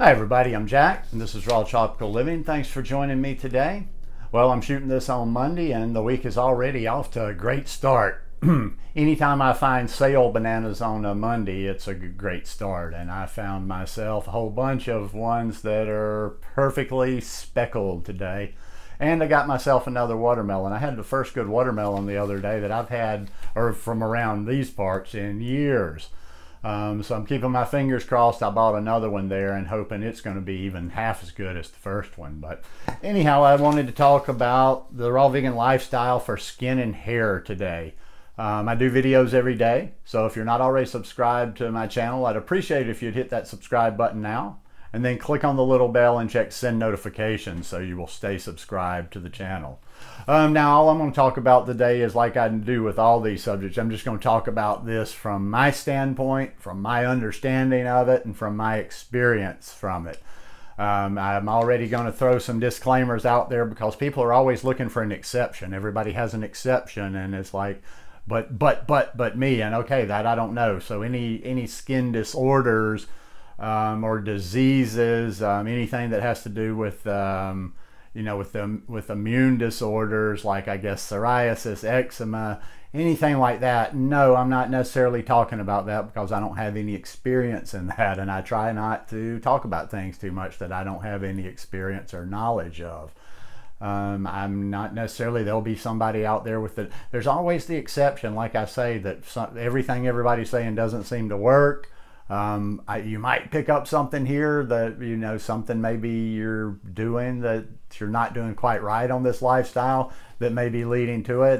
Hi everybody, I'm Jack and this is Raw Tropical Living. Thanks for joining me today. Well, I'm shooting this on Monday and the week is already off to a great start. Anytime I find sale bananas on a Monday, it's a great start, and I found myself a whole bunch of ones that are perfectly speckled today. And I got myself another watermelon. I had the first good watermelon the other day that I've had, or from around these parts, in years. So I'm keeping my fingers crossed. I bought another one there and hoping it's going to be even half as good as the first one. But anyhow, I wanted to talk about the raw vegan lifestyle for skin and hair today. I do videos every day, so if you're not already subscribed to my channel, I'd appreciate it if you'd hit that subscribe button now and then click on the little bell and check send notifications so you will stay subscribed to the channel. Now all I'm going to talk about today is, like I do with all these subjects, I'm just going to talk about this from my standpoint, from my understanding of it, and from my experience from it. I'm already going to throw some disclaimers out there because people are always looking for an exception. Everybody has an exception, and it's like, but me, and okay, that I don't know. So any skin disorders or diseases, anything that has to do with you know, with immune disorders, like I guess psoriasis, eczema, anything like that. No, I'm not necessarily talking about that because I don't have any experience in that, and I try not to talk about things too much that I don't have any experience or knowledge of. I'm not necessarily, there'll be somebody out there with it. There's always the exception, like I say, that everything everybody's saying doesn't seem to work. You might pick up something here that, you know, something maybe you're doing that you're not doing quite right on this lifestyle that may be leading to it.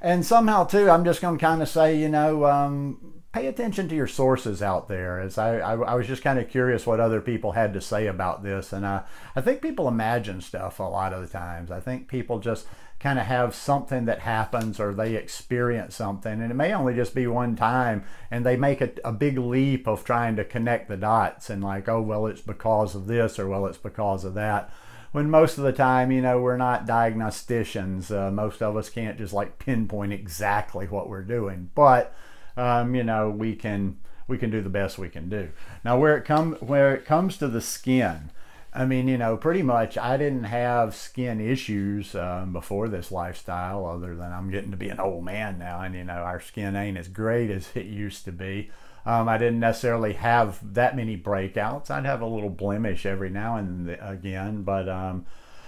And somehow too, I'm just going to kind of say, you know, pay attention to your sources out there. As I was just kind of curious what other people had to say about this. And I think people imagine stuff a lot of the times. I think people just kind of have something that happens, or they experience something, and it may only just be one time, and they make a big leap of trying to connect the dots and like, oh, well, it's because of this, or well, it's because of that. When most of the time, you know, we're not diagnosticians. Most of us can't just like pinpoint exactly what we're doing, but you know, we can do the best we can do. Now, where it comes to the skin, I mean, you know, pretty much I didn't have skin issues before this lifestyle, other than I'm getting to be an old man now, and you know, our skin ain't as great as it used to be. I didn't necessarily have that many breakouts. I'd have a little blemish every now and again, but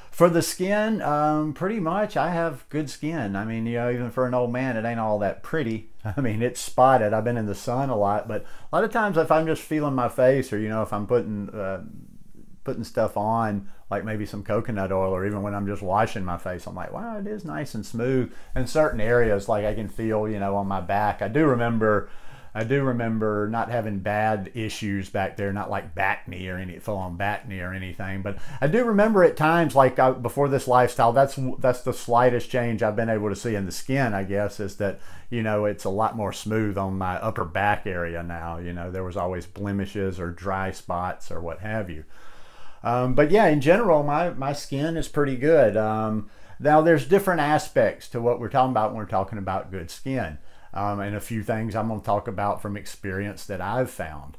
for the skin, pretty much I have good skin. I mean, you know, even for an old man, it ain't all that pretty. I mean, it's spotted. I've been in the sun a lot, but a lot of times if I'm just feeling my face, or, you know, if I'm putting stuff on, like maybe some coconut oil, or even when I'm just washing my face, I'm like, wow, it is nice and smooth. In certain areas, like I can feel, you know, on my back. I do remember not having bad issues back there, not like back knee or any full-on back knee or anything, but I do remember at times, like before this lifestyle, that's the slightest change I've been able to see in the skin, I guess, is that, you know, it's a lot more smooth on my upper back area now. You know, there was always blemishes or dry spots or what have you. But yeah, in general, my skin is pretty good. Now, there's different aspects to what we're talking about when we're talking about good skin. And a few things I'm going to talk about from experience that I've found.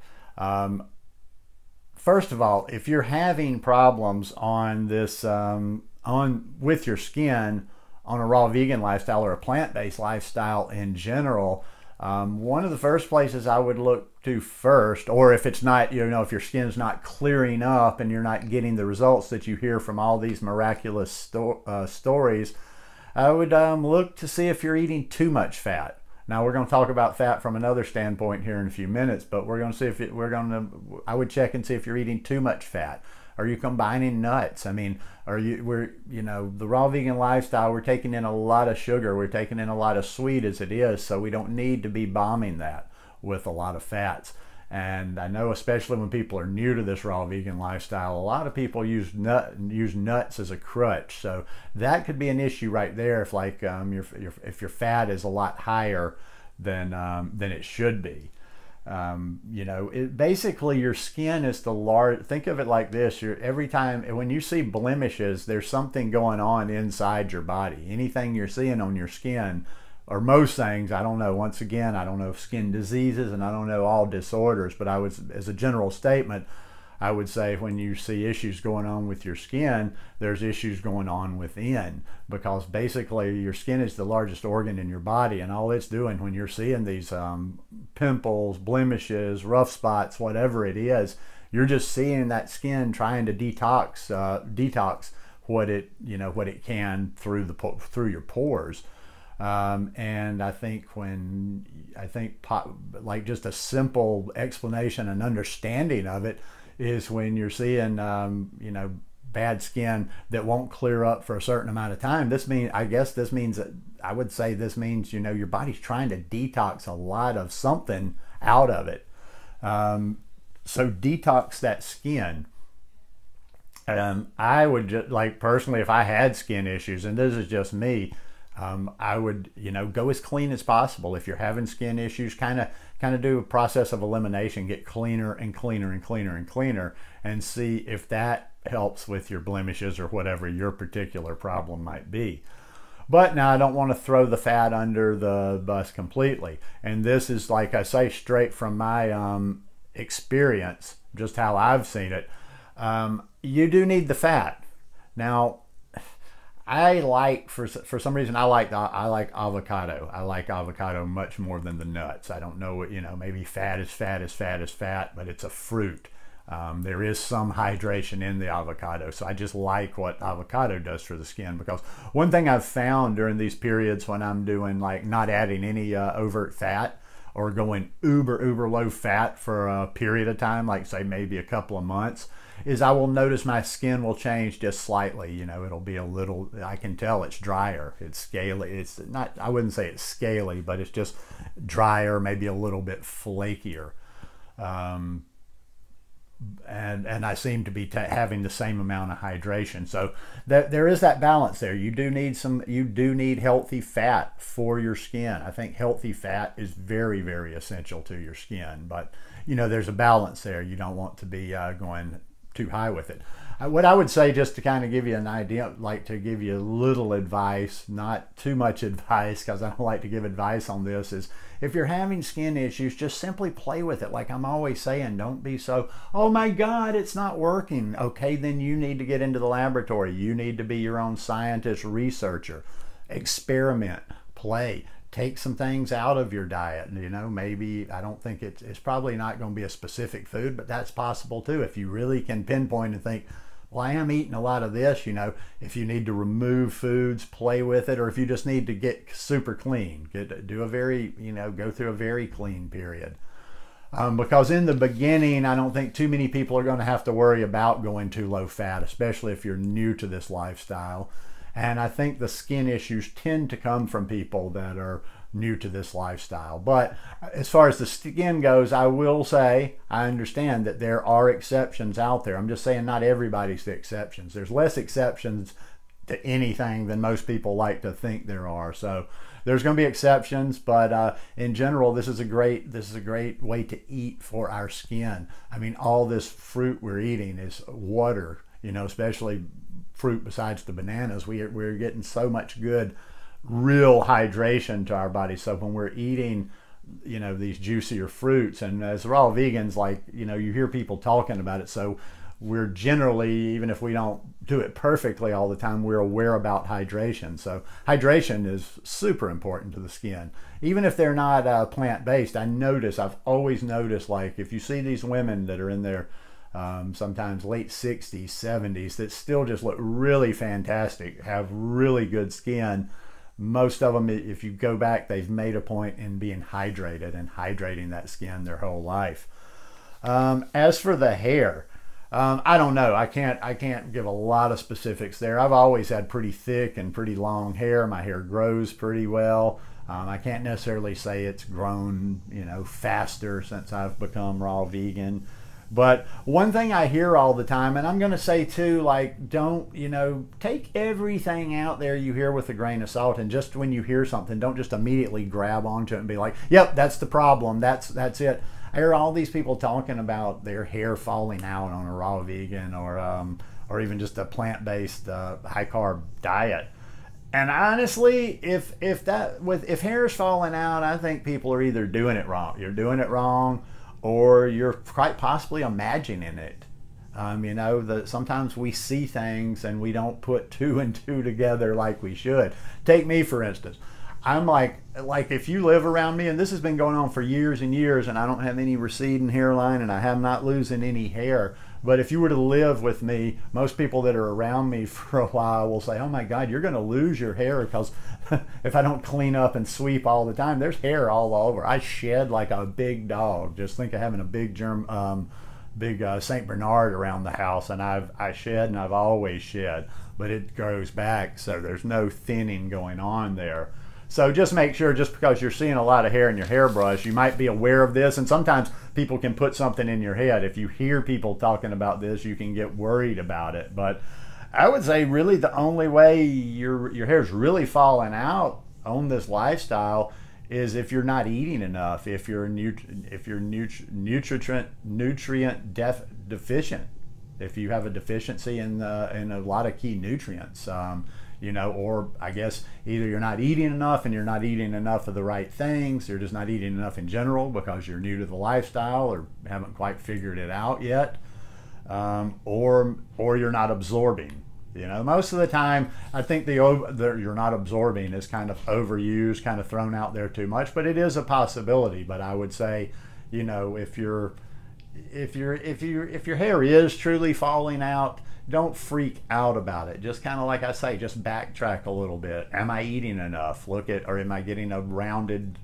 First of all, if you're having problems on this, with your skin on a raw vegan lifestyle or a plant-based lifestyle in general, one of the first places I would look to first, or if it's not, you know, if your skin's not clearing up and you're not getting the results that you hear from all these miraculous stories, I would look to see if you're eating too much fat. Now, we're going to talk about fat from another standpoint here in a few minutes, but we're going to see if I would check and see if you're eating too much fat. Are you combining nuts? I mean, you know, the raw vegan lifestyle, we're taking in a lot of sugar, we're taking in a lot of sweet as it is, so we don't need to be bombing that with a lot of fats. And I know, especially when people are new to this raw vegan lifestyle, a lot of people use nuts as a crutch. So that could be an issue right there if, like, if your fat is a lot higher than it should be. You know, basically your skin is the large. Think of it like this: every time when you see blemishes, there's something going on inside your body. Anything you're seeing on your skin, or most things, I don't know. Once again, I don't know skin diseases, and I don't know all disorders, but as a general statement, I would say when you see issues going on with your skin, there's issues going on within, because basically your skin is the largest organ in your body, and all it's doing when you're seeing these pimples, blemishes, rough spots, whatever it is, you're just seeing that skin trying to detox what it can through your pores. And I think like just a simple explanation and understanding of it is when you're seeing bad skin that won't clear up for a certain amount of time. I would say this means your body's trying to detox a lot of something out of it. So detox that skin. I would just, like, personally, if I had skin issues, and this is just me, I would go as clean as possible. If you're having skin issues, kind of do a process of elimination, get cleaner and cleaner and cleaner and cleaner, and see if that helps with your blemishes or whatever your particular problem might be. But now I don't want to throw the fat under the bus completely, and this is, like I say, straight from my experience, just how I've seen it. You do need the fat. Now, I like, for some reason, I like avocado. I like avocado much more than the nuts. I don't know, maybe fat is fat is fat is fat, but it's a fruit. There is some hydration in the avocado, so I just like what avocado does for the skin. Because one thing I've found during these periods when I'm doing, like, not adding any overt fat, or going uber low fat for a period of time, like say maybe a couple of months, is I will notice my skin will change just slightly. It'll be a little, I can tell it's drier, it's scaly. It's not, I wouldn't say it's scaly, but it's just drier, maybe a little bit flakier. And I seem to be having the same amount of hydration. So there is that balance there. You do need healthy fat for your skin. I think healthy fat is very, very essential to your skin. But there's a balance there. You don't want to be going too high with it. What I would say, just to kind of give you an idea, like to give you a little advice, not too much advice, because I don't like to give advice on this, is if you're having skin issues, just simply play with it. Like I'm always saying, don't be so, oh my God, it's not working. Okay, then you need to get into the laboratory. You need to be your own scientist, researcher, experiment, play. Take some things out of your diet. Maybe, I don't think it's probably not going to be a specific food, but that's possible too. If you really can pinpoint and think, well, I am eating a lot of this, if you need to remove foods, play with it, or if you just need to get super clean, go through a very clean period. Because in the beginning, I don't think too many people are going to have to worry about going too low fat, especially if you're new to this lifestyle. And I think the skin issues tend to come from people that are new to this lifestyle. But as far as the skin goes, I will say I understand that there are exceptions out there. I'm just saying not everybody's the exceptions. There's less exceptions to anything than most people like to think there are. So there's going to be exceptions, but in general, this is a great way to eat for our skin. I mean, all this fruit we're eating is water, especially fruit besides the bananas. We're getting so much good real hydration to our body. So when we're eating these juicier fruits, and as raw vegans, like you hear people talking about it, so we're generally, even if we don't do it perfectly all the time, we're aware about hydration. So hydration is super important to the skin, even if they're not plant-based. I've always noticed, like if you see these women that are in their sometimes late 60s, 70s, that still just look really fantastic, have really good skin. Most of them, if you go back, they've made a point in being hydrated and hydrating that skin their whole life. As for the hair, I don't know. I can't give a lot of specifics there. I've always had pretty thick and pretty long hair. My hair grows pretty well. I can't necessarily say it's grown, faster since I've become raw vegan. But one thing I hear all the time, and I'm going to say too, like, don't, take everything out there you hear with a grain of salt. And just when you hear something, don't just immediately grab onto it and be like, yep, that's the problem. That's it. I hear all these people talking about their hair falling out on a raw vegan or even just a plant-based high carb diet. And honestly, if hair is falling out, I think people are either doing it wrong. You're doing it wrong, or you're quite possibly imagining it. You know, that sometimes we see things and we don't put two and two together like we should. Take me, for instance. I'm like if you live around me, and this has been going on for years and years, and I don't have any receding hairline, and I am not losing any hair. But if you were to live with me, most people that are around me for a while will say, oh my God, you're going to lose your hair, because if I don't clean up and sweep all the time, there's hair all over. I shed like a big dog. Just think of having a big St. Bernard around the house, and I shed, and I've always shed, but it grows back, so there's no thinning going on there. So just make sure, just because you're seeing a lot of hair in your hairbrush, you might be aware of this. And sometimes people can put something in your head. If you hear people talking about this, you can get worried about it. But I would say really the only way your hair's really falling out on this lifestyle is if you're not eating enough, if you're nutrient deficient, if you have a deficiency in a lot of key nutrients. You know, or I guess either you're not eating enough, and you're not eating enough of the right things, you're just not eating enough in general because you're new to the lifestyle or haven't quite figured it out yet, or you're not absorbing. You know, most of the time I think the you're not absorbing is kind of overused, kind of thrown out there too much, but it is a possibility. But I would say, you know, if your hair is truly falling out, don't freak out about it. Just kind of like I say, just backtrack a little bit. Am I eating enough? Look at, or am I getting a rounded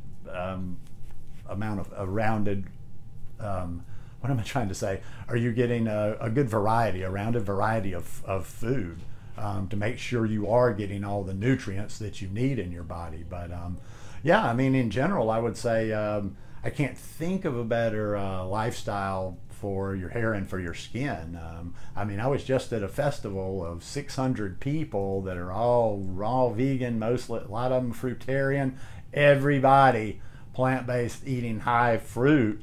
amount of what am I trying to say? Are you getting a good variety, a rounded variety of food to make sure you are getting all the nutrients that you need in your body? But yeah, I mean, in general, I would say I can't think of a better lifestyle for your hair and for your skin. I mean, I was just at a festival of 600 people that are all raw vegan, mostly, a lot of them fruitarian, everybody plant-based, eating high fruit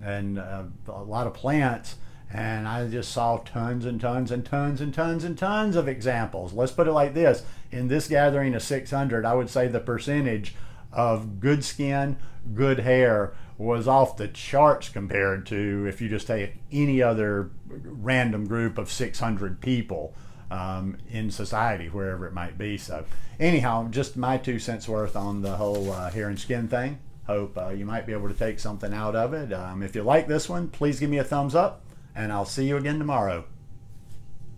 and a lot of plants. And I just saw tons and tons and tons and tons and tons of examples. Let's put it like this. In this gathering of 600, I would say the percentage of good skin, good hair was off the charts compared to if you just take any other random group of 600 people in society, wherever it might be. So anyhow, just my 2 cents worth on the whole hair and skin thing. Hope you might be able to take something out of it. If you like this one, please give me a thumbs up, and I'll see you again tomorrow.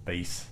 Peace.